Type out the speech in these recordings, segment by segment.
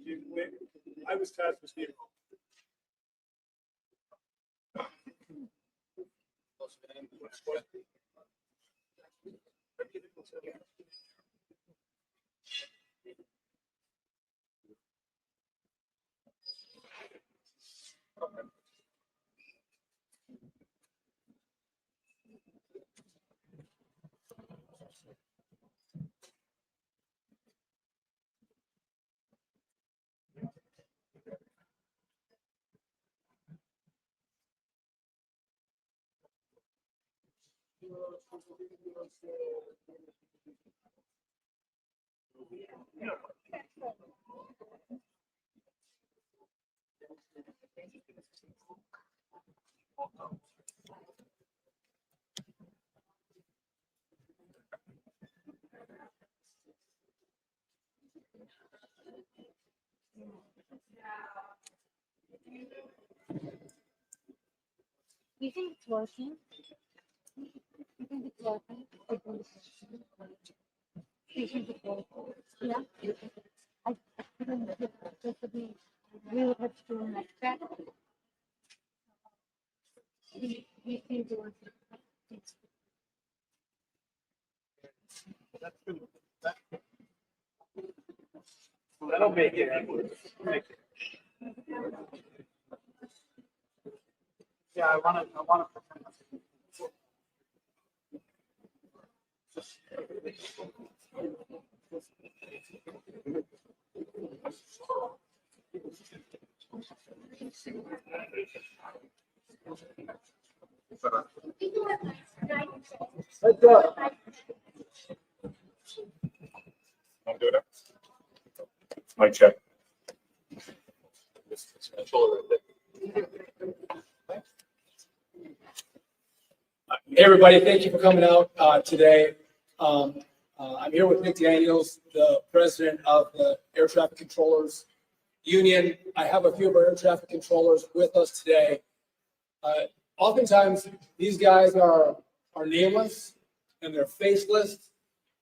I was tasked with Steve. You think it's working? You think it's working? You think it's working? Yeah. I couldn't get just to be really have to do like that. You think it was That'll make it. Yeah, I want to. Let's go. Want to do it? Mic check. Hey, everybody, thank you for coming out today. I'm here with Nick Daniels, the president of the Air Traffic Controllers Union. I have a few of our air traffic controllers with us today. Oftentimes, these guys are nameless and they're faceless,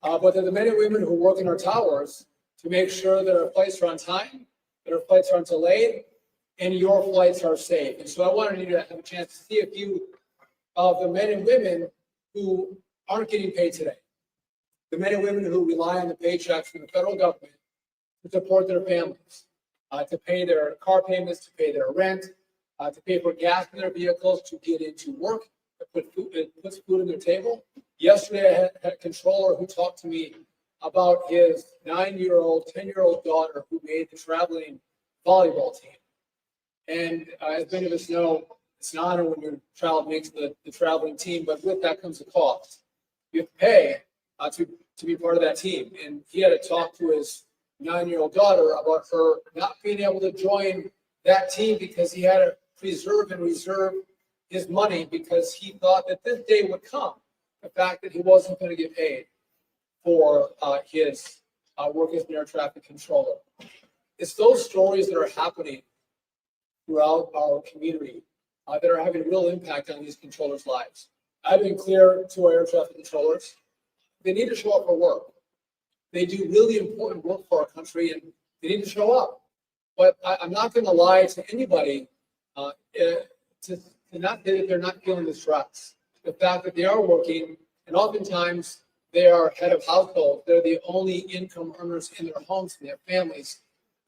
but they're the men and women who work in our towers to make sure that our flights are on time, that our flights aren't delayed, and your flights are safe. And so I wanted you to have a chance to see a few of the men and women who aren't getting paid today. The men and women who rely on the paychecks from the federal government to support their families, to pay their car payments, to pay their rent, to pay for gas in their vehicles, to get into work, to puts food on their table. Yesterday, I had a controller who talked to me about his 9-year-old, 10-year-old daughter who made the traveling volleyball team. And as many of us know, it's an honor when your child makes the traveling team, but with that comes a cost. You have to pay to be part of that team. And he had to talk to his 9-year-old daughter about her not being able to join that team because he had to preserve and reserve his money because he thought that this day would come. The fact that he wasn't going to get paid for his work as an air traffic controller. It's those stories that are happening throughout our community that are having a real impact on these controllers' lives. I've been clear to our air traffic controllers, they need to show up for work. They do really important work for our country and they need to show up. But I'm not going to lie to anybody to not say that they're not feeling the stress. The fact that they are working, and oftentimes they are head of household. They're the only income earners in their homes and their families,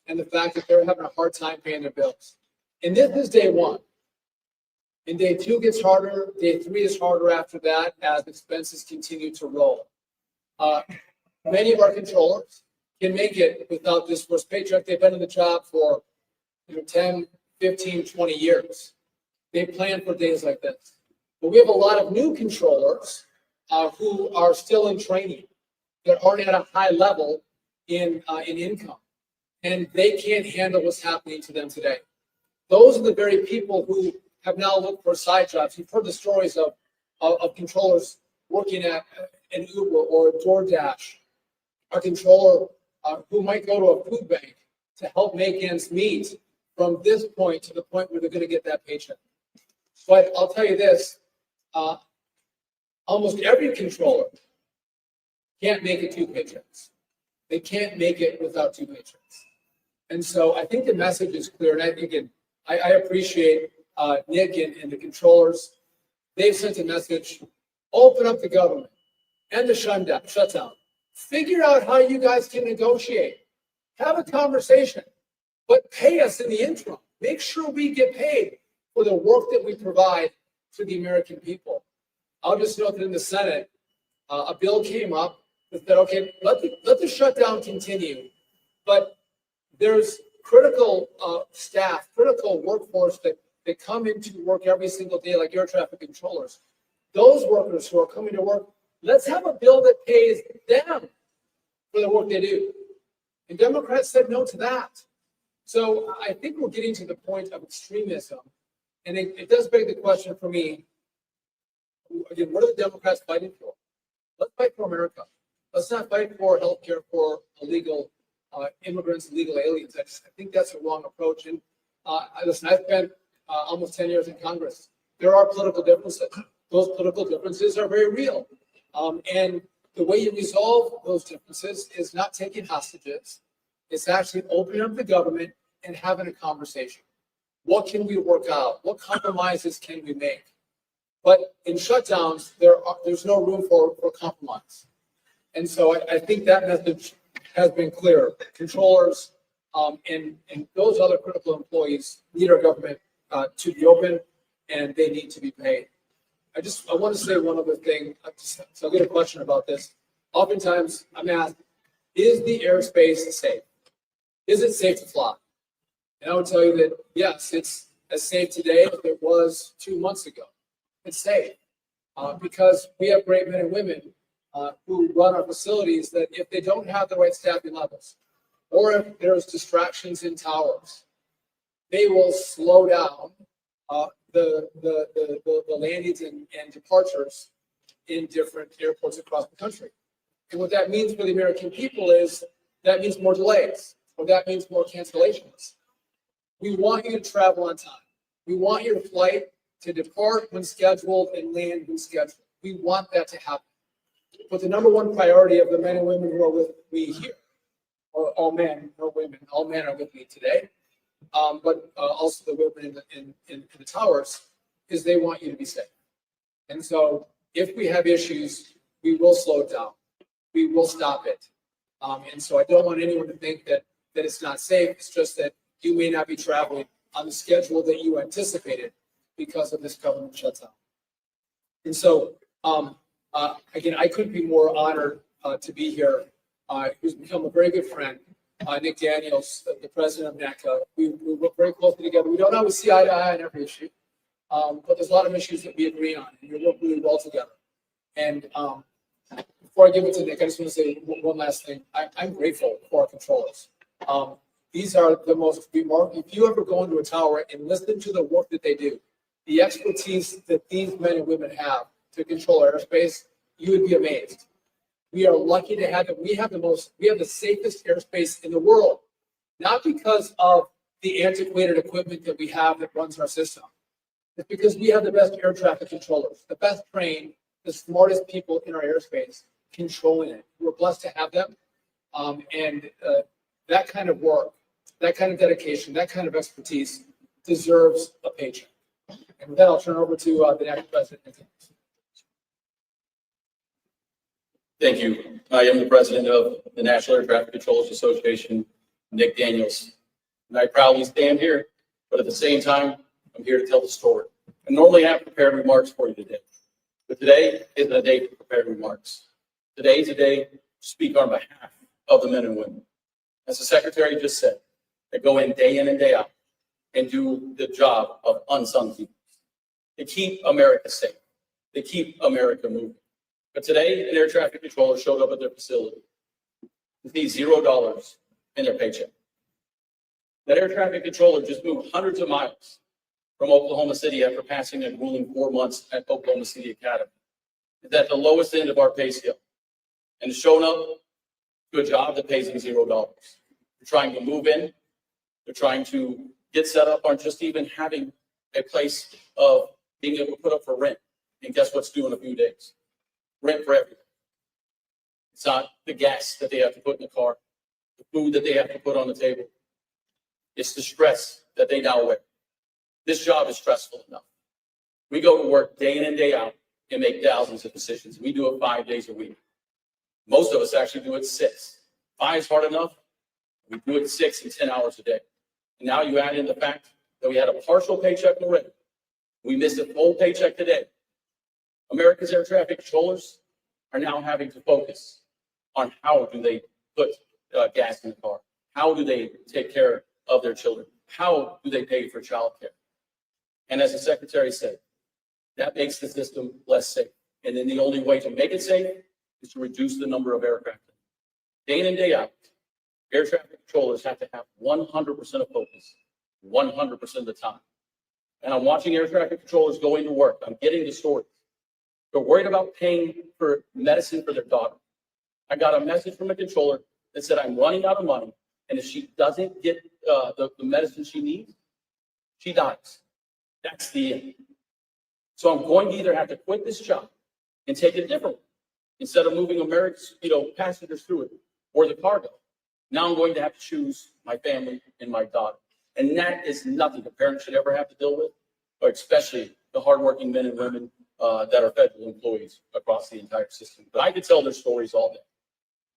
and the fact that they're having a hard time paying their bills. And this is day one. And day two gets harder. Day three is harder after that as expenses continue to roll. Many of our controllers can make it without this first paycheck. They've been in the job for 10, 15, 20 years. They plan for days like this. But we have a lot of new controllers who are still in training that aren't at a high level in income. And they can't handle what's happening to them today. Those are the very people who have now looked for side jobs. You've heard the stories of controllers working at an Uber or a DoorDash, a controller who might go to a food bank to help make ends meet from this point to the point where they're going to get that paycheck. But I'll tell you this, almost every controller can't make it 2 paychecks. They can't make it without 2 paychecks. And so I think the message is clear. And I appreciate Nick and the controllers. They've sent a message, open up the government and the shutdown. Figure out how you guys can negotiate. Have a conversation, but pay us in the interim. Make sure we get paid for the work that we provide to the American people. I'll just note that in the Senate, a bill came up that said, okay, let the shutdown continue, but there's critical staff, critical workforce that come into work every single day, like air traffic controllers. Those workers who are coming to work, let's have a bill that pays them for the work they do. And Democrats said no to that. So I think we're getting to the point of extremism. And it does beg the question for me, again, what are the Democrats fighting for? Let's fight for America. Let's not fight for health care for illegal immigrants, illegal aliens. I think that's a wrong approach. And listen, I've spent almost 10 years in Congress. There are political differences. Those political differences are very real. And the way you resolve those differences is not taking hostages. It's actually opening up the government and having a conversation. What can we work out? What compromises can we make? But in shutdowns, there's no room for compromise. And so I think that message has been clear. Controllers and those other critical employees need our government to be open, and they need to be paid. I want to say one other thing. So I'll get a question about this. Oftentimes I'm asked, is the airspace safe? Is it safe to fly? And I would tell you that, yes, it's as safe today as it was 2 months ago. It's safe because we have great men and women who run our facilities that if they don't have the right staffing levels, or if there's distractions in towers, they will slow down the landings and departures in different airports across the country. And what that means for the American people is that means more delays, or that means more cancellations. We want you to travel on time. We want your flight to depart when scheduled and land when scheduled. We want that to happen. But the number one priority of the men and women who are with me here, or all men, no women, all men are with me today, but also the women in the towers, is they want you to be safe. And so if we have issues, we will slow it down. We will stop it. And so I don't want anyone to think that it's not safe. It's just that you may not be traveling on the schedule that you anticipated because of this government shutdown. And so, again, I couldn't be more honored to be here. Who's become a very good friend, Nick Daniels, the president of NACA. We work very closely together. We don't always see eye to eye on every issue, but there's a lot of issues that we agree on, and we work really well together. And before I give it to Nick, I just want to say one last thing. I'm grateful for our controllers. These are the most remarkable. If you ever go into a tower and listen to the work that they do, the expertise that these men and women have to control airspace, you would be amazed. We are lucky to have it. We have the safest airspace in the world, not because of the antiquated equipment that we have that runs our system. It's because we have the best air traffic controllers, the best trained, the smartest people in our airspace controlling it. We're blessed to have them. And that kind of work, that kind of dedication, that kind of expertise deserves a paycheck. And with that, I'll turn over to the next president. Thank you. I am the president of the National Air Traffic Controllers Association, Nick Daniels. And I proudly stand here, but at the same time, I'm here to tell the story. And normally I have prepared remarks for you today, but today isn't a day for prepared remarks. Today is a day to speak on behalf of the men and women. As the secretary just said, they go in and day out and do the job of unsung heroes. They keep America safe. They keep America moving. But today, an air traffic controller showed up at their facility with $0 in their paycheck. That air traffic controller just moved hundreds of miles from Oklahoma City after passing a grueling 4 months at Oklahoma City Academy. It's at the lowest end of our pay scale. And shown up to a job that pays them $0. They're trying to move in. They're trying to get set up on just even having a place of being able to put up for rent. And guess what's due in a few days? Rent for everything. It's not the gas that they have to put in the car, the food that they have to put on the table. It's the stress that they now wear. This job is stressful enough. We go to work day in and day out and make thousands of decisions. We do it 5 days a week. Most of us actually do it 6. 5 is hard enough. We do it 6 and 10 hours a day. And now you add in the fact that we had a partial paycheck already. We missed a full paycheck today. America's air traffic controllers are now having to focus on how do they put gas in the car? How do they take care of their children? How do they pay for childcare? And as the secretary said, that makes the system less safe. And then the only way to make it safe is to reduce the number of aircraft. Day in and day out, air traffic controllers have to have 100% of focus, 100% of the time. And I'm watching air traffic controllers going to work. I'm getting the stories. They're worried about paying for medicine for their daughter. I got a message from a controller that said, I'm running out of money. And if she doesn't get the medicine she needs, she dies. That's the end. So I'm going to either have to quit this job and take a different one instead of moving America's, passengers through it or the cargo. Now I'm going to have to choose my family and my daughter. And that is nothing a parent should ever have to deal with, but especially the hardworking men and women that are federal employees across the entire system. But I could tell their stories all day.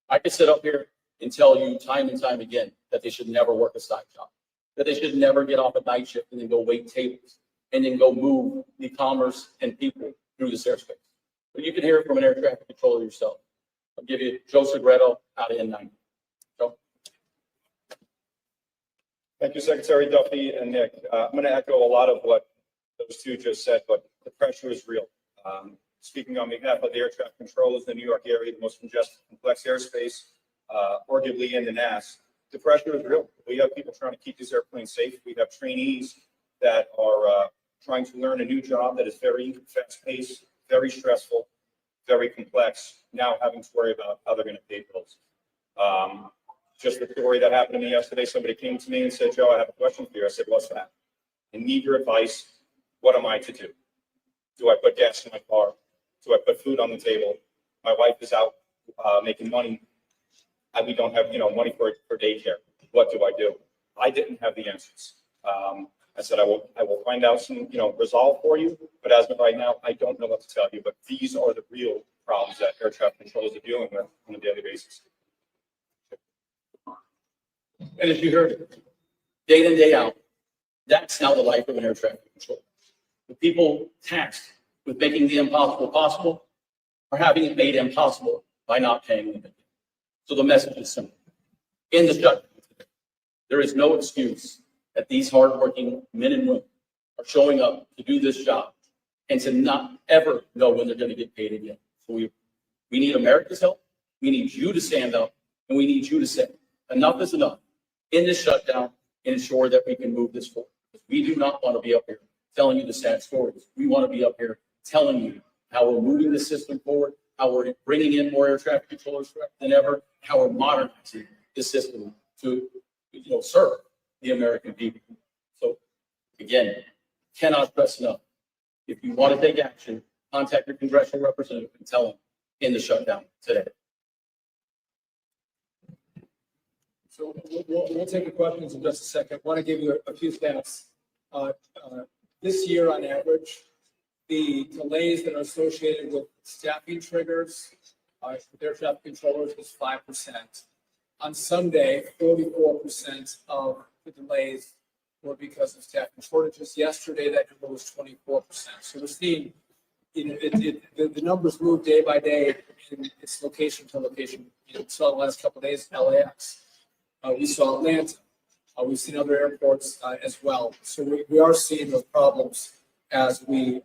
I could sit up here and tell you time and time again that they should never work a side job, that they should never get off a night shift and then go wait tables and then go move the commerce and people through this airspace. But you can hear it from an air traffic controller yourself. I'll give you Joe Segreto out of N90. Joe. Thank you, Secretary Duffy and Nick. I'm going to echo a lot of what those two just said, but the pressure is real. Speaking on behalf of the air traffic controllers in the New York area, the most congested, complex airspace, arguably in the NAS, the pressure is real. We have people trying to keep these airplanes safe. We have trainees that are trying to learn a new job that is very fast-paced, very stressful, very complex, now having to worry about how they're going to pay bills. Just the story that happened to me yesterday, somebody came to me and said, Joe, I have a question for you. I said, what's that? I need your advice. What am I to do? Do I put gas in my car? Do I put food on the table? My wife is out making money. We don't have money for daycare. What do I do? I didn't have the answers. I said, I will find out some, resolve for you. But as of right now, I don't know what to tell you. But these are the real problems that air traffic controllers are dealing with on a daily basis. And as you heard, day in and day out, that's now the life of an air traffic controller. The people tasked with making the impossible possible are having it made impossible by not paying them. So the message is simple. In the shutdown, there is no excuse that these hardworking men and women are showing up to do this job and to not ever know when they're going to get paid again. So we need America's help. We need you to stand up, and we need you to say, enough is enough in this shutdown and ensure that we can move this forward. We do not want to be up here telling you the sad stories. We want to be up here telling you how we're moving the system forward, how we're bringing in more air traffic controllers than ever, how we're modernizing the system to serve the American people. So again, cannot stress enough. If you want to take action, contact your congressional representative and tell them in the shutdown today. So we'll take the questions in just a second. I want to give you a few stats. This year, on average, the delays that are associated with staffing triggers with air traffic controllers is 5%. On Sunday, 44% of the delays were because of staffing shortages. Yesterday, that number was 24%. So we're seeing, the numbers move day by day, and it's location to location. We saw the last couple of days LAX. We saw Atlanta. We've seen other airports as well. So we are seeing those problems as we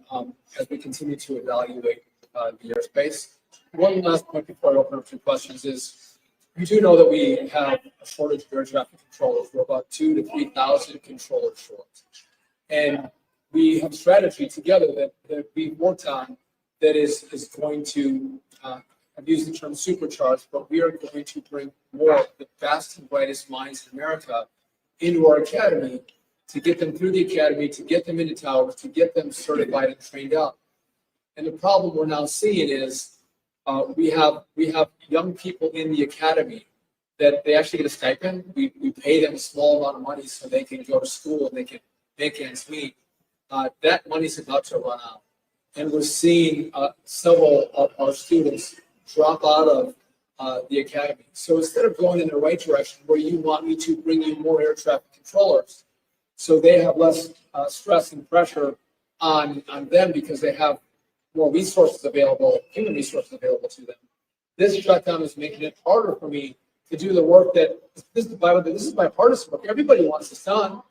continue to evaluate the airspace. One last point before I open up to questions is, you do know that we have a shortage of air traffic controllers. We're about 2,000 to 3,000 controllers short. And we have a strategy together that we've worked on that is going to, I've used the term supercharged, but we are going to bring more of the best and brightest minds in America into our academy to get them through the academy, to get them into towers, to get them certified and trained up. And the problem we're now seeing is we have young people in the academy that they actually get a stipend. We pay them a small amount of money so they can go to school and they can make ends meet. That money's about to run out. And we're seeing several of our students drop out of the academy. So instead of going in the right direction where you want me to bring you more air traffic controllers, so they have less stress and pressure on them because they have more resources available, human resources available to them. This shutdown is making it harder for me to do the work that, this is bipartisan work. Everybody wants this done.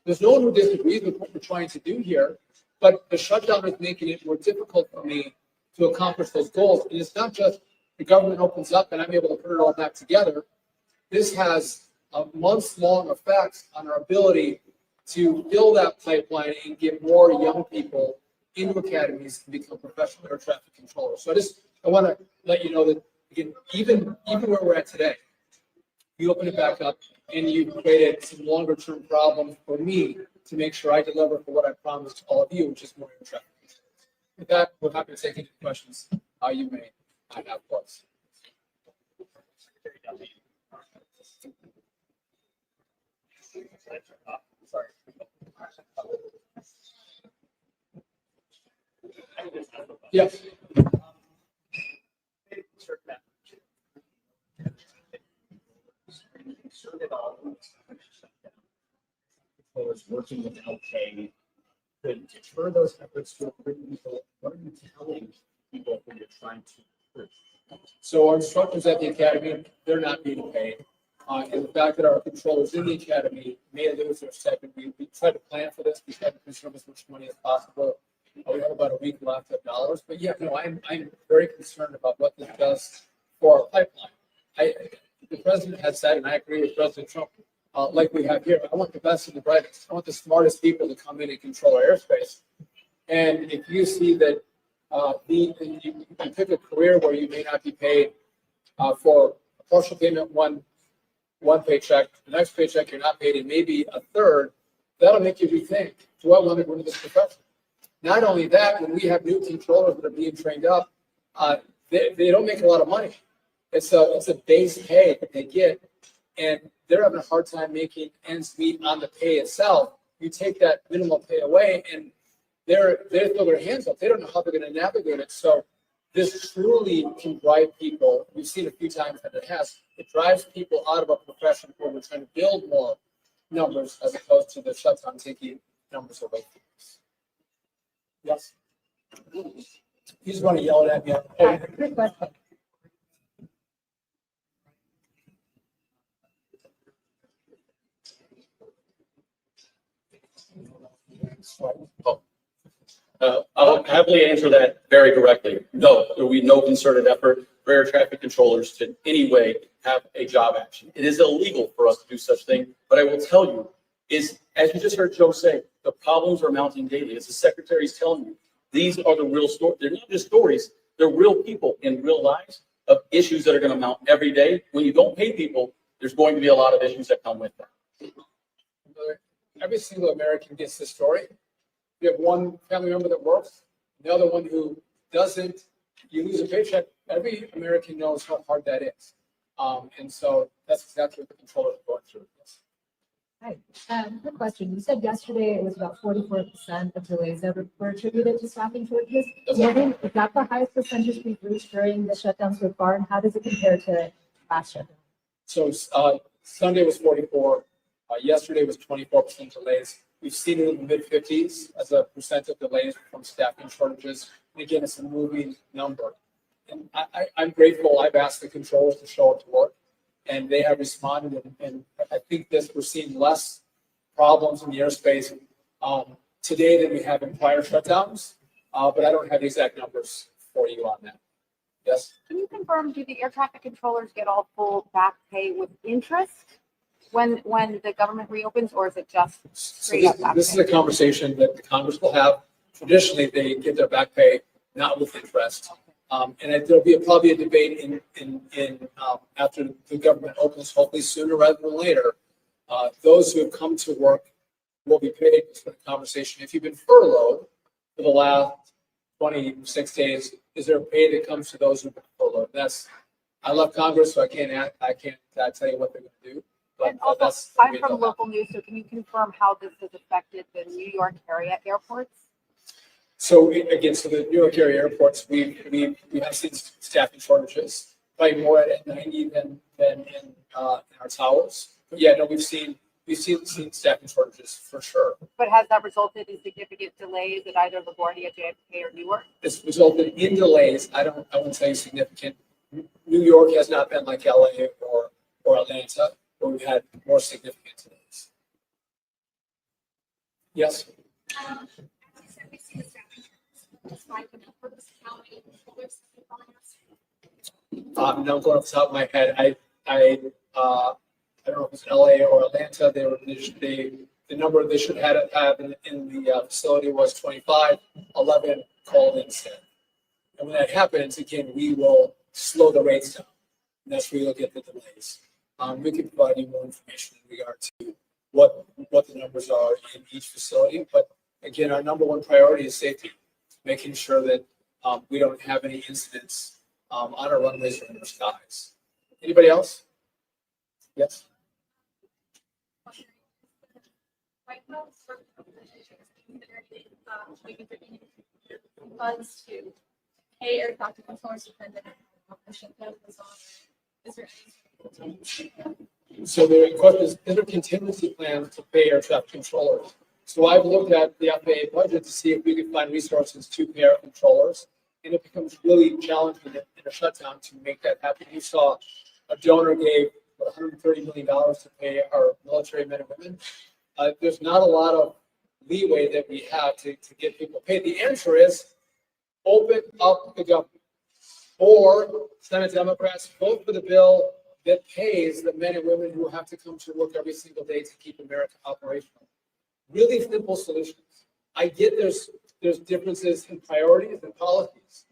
There's no one who disagrees with what we're trying to do here, but the shutdown is making it more difficult for me to accomplish those goals. And it's not just the government opens up and I'm able to put it all back together. This has a months-long effect on our ability to build that pipeline and get more young people into academies to become professional air traffic controllers. So I want to let you know that, again, even where we're at today, you open it back up and you created some longer term problems for me to make sure I deliver for what I promised to all of you, which is more air traffic. With that, we're happy to take any questions you may have for us. Sorry. Yes. Was working without pay could deter those efforts to recruit people. What are you telling people when you're trying to recruit? So our instructors at the academy, they're not being paid. And the fact that our controllers in the academy may lose their stipend, we tried to plan for this. We tried to conserve as much money as possible. We have about a week left of dollars, but yeah, no, I'm very concerned about what this does for our pipeline. The president has said, and I agree with President Trump, like we have here, I want the best and the brightest. I want the smartest people to come in and control our airspace. And if you see that you pick a career where you may not be paid for a partial payment, one paycheck, the next paycheck you're not paid, and maybe a third, that'll make you rethink, do I want to go into this profession? Not only that, when we have new controllers that are being trained up, they don't make a lot of money. It's a base pay that they get, and they're having a hard time making ends meet on the pay itself. You take that minimal pay away, and they throw their hands up. They don't know how they're going to navigate it. So this truly can drive people. We've seen a few times that it has. It drives people out of a profession where we're trying to build more numbers as opposed to the shutdown taking numbers away from us. Yes. You just want to yell it at me. Quick question. I'll happily answer that very directly. No, there will be no concerted effort for air traffic controllers to in any way have a job action. It is illegal for us to do such thing, but I will tell you is, as you just heard Joe say, the problems are mounting daily. As the secretary is telling you, these are the real stories. They're not just stories. They're real people in real lives of issues that are going to mount every day. When you don't pay people, there's going to be a lot of issues that come with that. Every single American gets this story. You have one family member that works, the other one who doesn't. You lose a paycheck. Every American knows how hard that is. And so that's exactly what the controllers are going through. Yes. Hi. Quick question. You said yesterday it was about 44% of delays that were attributed to staffing shortages. Is that the highest percentage we've reached during the shutdown so far? And how does it compare to last shutdown? So Sunday was 44. Yesterday was 24% delays. We've seen it in the mid-50s as a percent of delays from staffing shortages. And again, it's a moving number. And I'm grateful. I've asked the controllers to show up to work, and they have responded. And I think we're seeing less problems in the airspace today than we have in prior shutdowns. But I don't have the exact numbers for you on that. Yes? Can you confirm, do the air traffic controllers get all full back pay with interest when the government reopens, or is it just straight up back this pay? is a conversation that the Congress will have. Traditionally, they get their back pay not with interest. And there'll be probably a debate in after the government opens, hopefully sooner rather than later. Those who have come to work will be paid. It's been a conversation. If you've been furloughed for the last 26 days, is there a pay that comes to those who've been furloughed? That's I love Congress, so I can't tell you what they're going to do. But And also, that's the way I'm they'll from local news, so can you confirm how this has affected the New York area airports? So again, so the New York area airports, we have seen staffing shortages, probably more at 90 than in our towers. But yeah, no, we've seen staffing shortages for sure. But has that resulted in significant delays at either LaGuardia, JFK, or Newark? It's resulted in delays. I wouldn't say significant. New York has not been like LA or Atlanta, where we've had more significant delays. Yes. Now going off the top of my head, I don't know if it's LA or Atlanta. The number they should have in the facility was 25. 11 called instead. And when that happens, again, we will slow the rates down. And that's where you'll get the delays. We can provide you more information in regard to what the numbers are in each facility. But again, our number one priority is safety, making sure that we don't have any incidents on our runways or in our skies. Anybody else? Yes. Funds to pay air traffic controllers dependent on the shutdown was on. Is there any? So the question is there contingency plans to pay air traffic controllers? So I've looked at the FAA budget to see if we can find resources to pay our controllers, and it becomes really challenging in a shutdown to make that happen. You saw a donor gave $130 million to pay our military men and women. There's not a lot of leeway that we have to get people paid. The answer is open up the government, or Senate Democrats vote for the bill that pays the men and women who have to come to work every single day to keep America operational. Really simple solutions. I get there's differences in priorities and policies,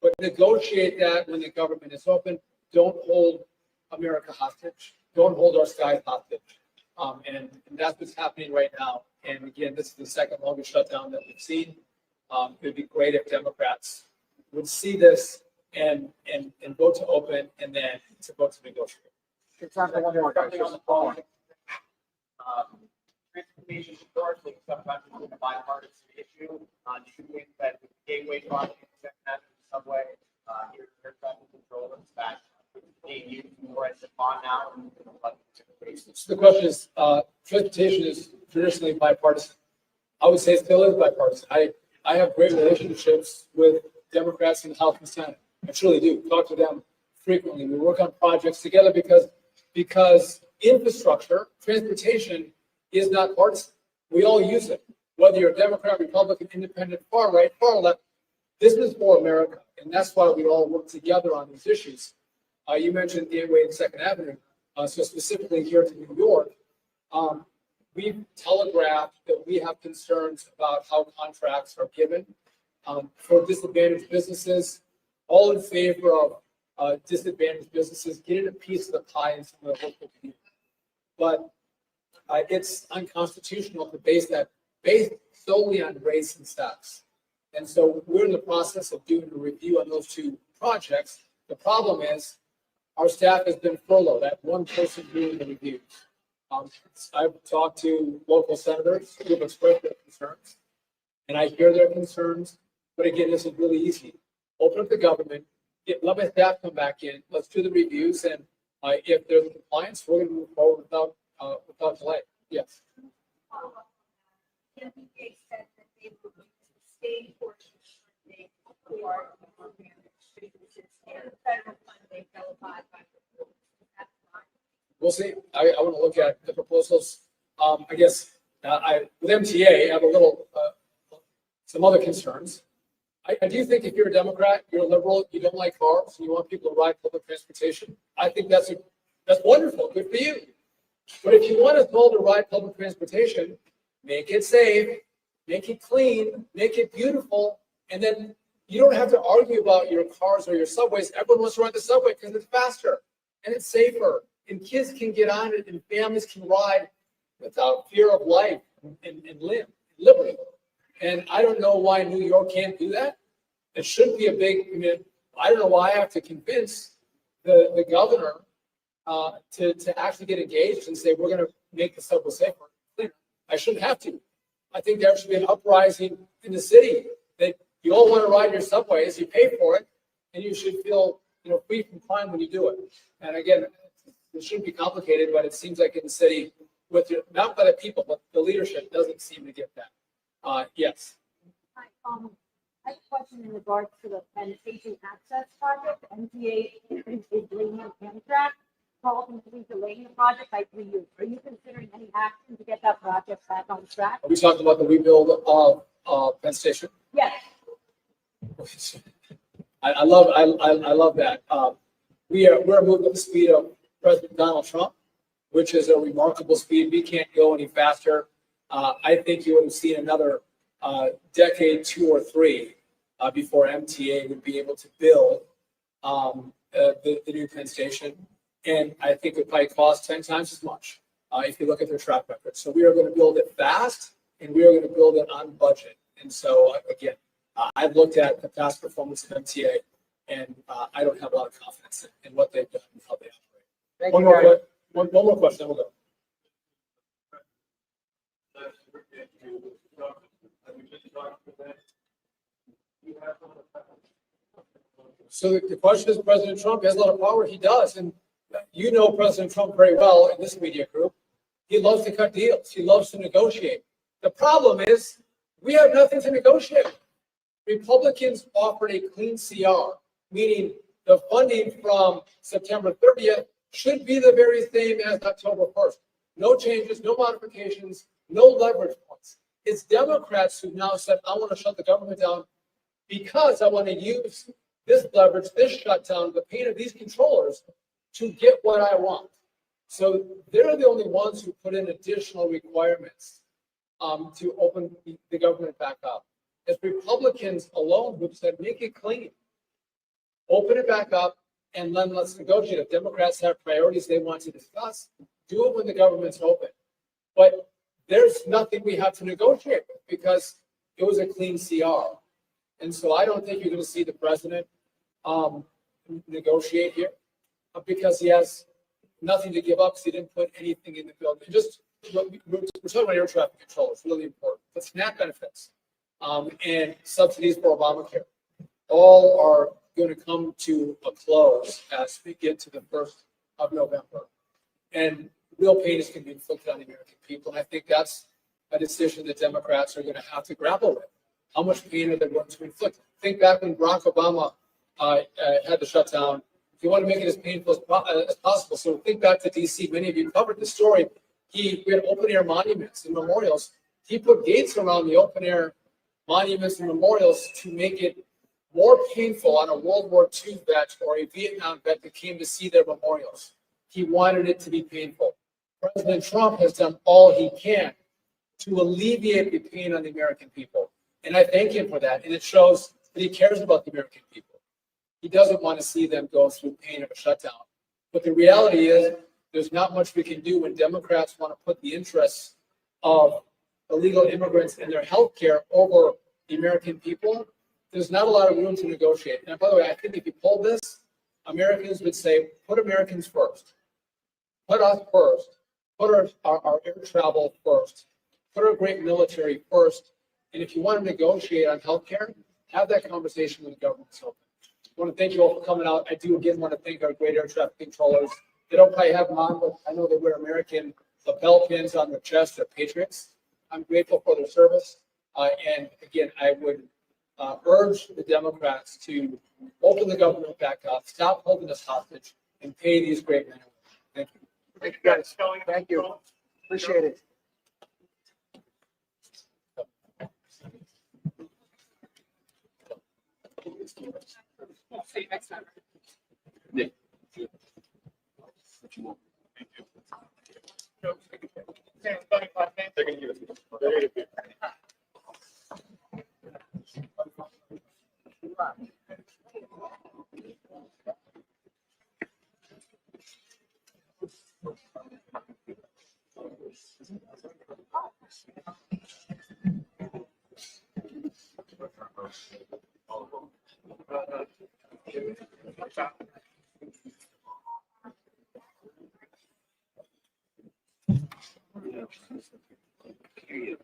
but negotiate that when the government is open. Don't hold America hostage. Don't hold our skies hostage. And that's what's happening right now. And again, this is the second longest shutdown that we've seen. It would be great if Democrats would see this and vote to open and then to vote to negotiate. Time for one more. Something on the phone. Transportation historically sometimes has been a bipartisan issue. Do you think that the gateway project that the subway, here air traffic controllers that being used more as a bond now? So the question is, transportation is traditionally bipartisan. I would say it still is bipartisan. I have great relationships with Democrats in the House and Senate. I truly do. Talk to them frequently. We work on projects together because infrastructure, transportation is not partisan. We all use it. Whether you're a Democrat, Republican, Independent, far right, far left, this is for America. And that's why we all work together on these issues. You mentioned Gateway and Second Avenue. So specifically here to New York, we've telegraphed that we have concerns about how contracts are given for disadvantaged businesses, all in favor of disadvantaged businesses getting a piece of the pie in some of the local community. But it's unconstitutional to base solely on race and sex. And so we're in the process of doing a review on those two projects. The problem is our staff has been furloughed. That one person doing the reviews. I've talked to local senators who have expressed their concerns, and I hear their concerns. But again, this is really easy. Open up the government, let my staff come back in. Let's do the reviews, and if there's compliance, we're going to move forward without delay. Yes. The NBA said that they were going to stay for federal funding fell by. We'll see. I want to look at the proposals. I guess with MTA, I have a little some other concerns. I do think if you're a Democrat, you're a liberal, you don't like cars, and you want people to ride public transportation, I think that's wonderful. Good for you. But if you want us all to ride public transportation, make it safe, make it clean, make it beautiful, and then you don't have to argue about your cars or your subways. Everyone wants to ride the subway because it's faster and it's safer, and kids can get on it, and families can ride without fear of life and liberty. And I don't know why New York can't do that. It shouldn't be a big, I don't know why I have to convince the governor to actually get engaged and say, we're going to make the subway safer. I shouldn't have to. I think there should be an uprising in the city that you all want to ride your subways, you pay for it, and you should feel, free from crime when you do it. And again, it shouldn't be complicated, but it seems like in the city, not by the people, but the leadership doesn't seem to get that. Yes. Hi, I have a question in regards to the Penn Station Access Project. MTA is blaming Amtrak. Carlton to be delaying the project by 3 years. Are you considering any action to get that project back on track? Are we talking about the rebuild of Penn Station? Yes. I love that. We're moving at the speed of President Donald Trump, which is a remarkable speed. We can't go any faster. I think you would have seen another decade, 2 or 3, before MTA would be able to build the new Penn Station. And I think it would probably cost 10 times as much if you look at their track record. So we are going to build it fast, and we are going to build it on budget. And so again, I've looked at the past performance of MTA, and I don't have a lot of confidence in what they've done and how they operate. One more question, then we'll go. So the question is, President Trump has a lot of power. He does, and you know President Trump very well in this media group. He loves to cut deals. He loves to negotiate. The problem is we have nothing to negotiate. Republicans offered a clean CR, meaning the funding from September 30th should be the very same as October 1st. No changes, no modifications, no leverage points. It's Democrats who now said, I want to shut the government down because I want to use this leverage, this shutdown, the pain of these controllers to get what I want. So they're the only ones who put in additional requirements to open the government back up. It's Republicans alone who said, make it clean. Open it back up, and then let's negotiate. If Democrats have priorities they want to discuss, do it when the government's open. But there's nothing we have to negotiate with because it was a clean CR. And so I don't think you're going to see the president negotiate here because he has nothing to give up because he didn't put anything in the bill. We're talking about air traffic control. It's really important. The SNAP benefits and subsidies for Obamacare all are going to come to a close as we get to the 1st of November. And real pain is going to be inflicted on the American people. And I think that's a decision that Democrats are going to have to grapple with. How much pain are they going to inflict? Think back when Barack Obama had the shutdown. You want to make it as painful as possible. So think back to DC. Many of you covered the story. We had open air monuments and memorials. He put gates around the open air monuments and memorials to make it more painful on a World War II vet or a Vietnam vet that came to see their memorials. He wanted it to be painful. President Trump has done all he can to alleviate the pain on the American people. And I thank him for that. And it shows that he cares about the American people. He doesn't want to see them go through pain of a shutdown. But the reality is there's not much we can do when Democrats want to put the interests of illegal immigrants and their health care over the American people. There's not a lot of room to negotiate. And by the way, I think if you pull this, Americans would say, put Americans first. Put us first. Put our air travel first. Put our great military first. And if you want to negotiate on health care, have that conversation when the government's open. I want to thank you all for coming out. I do again want to thank our great air traffic controllers. They don't probably have them on, but I know they wear American lapel pins on their chest. They're patriots. I'm grateful for their service. And again, I would urge the Democrats to open the government back up, stop holding us hostage, and pay these great men and women. Thank you. Thank you guys. Thank you. Appreciate it. See you next time. Nick. They're going to give it. Yeah.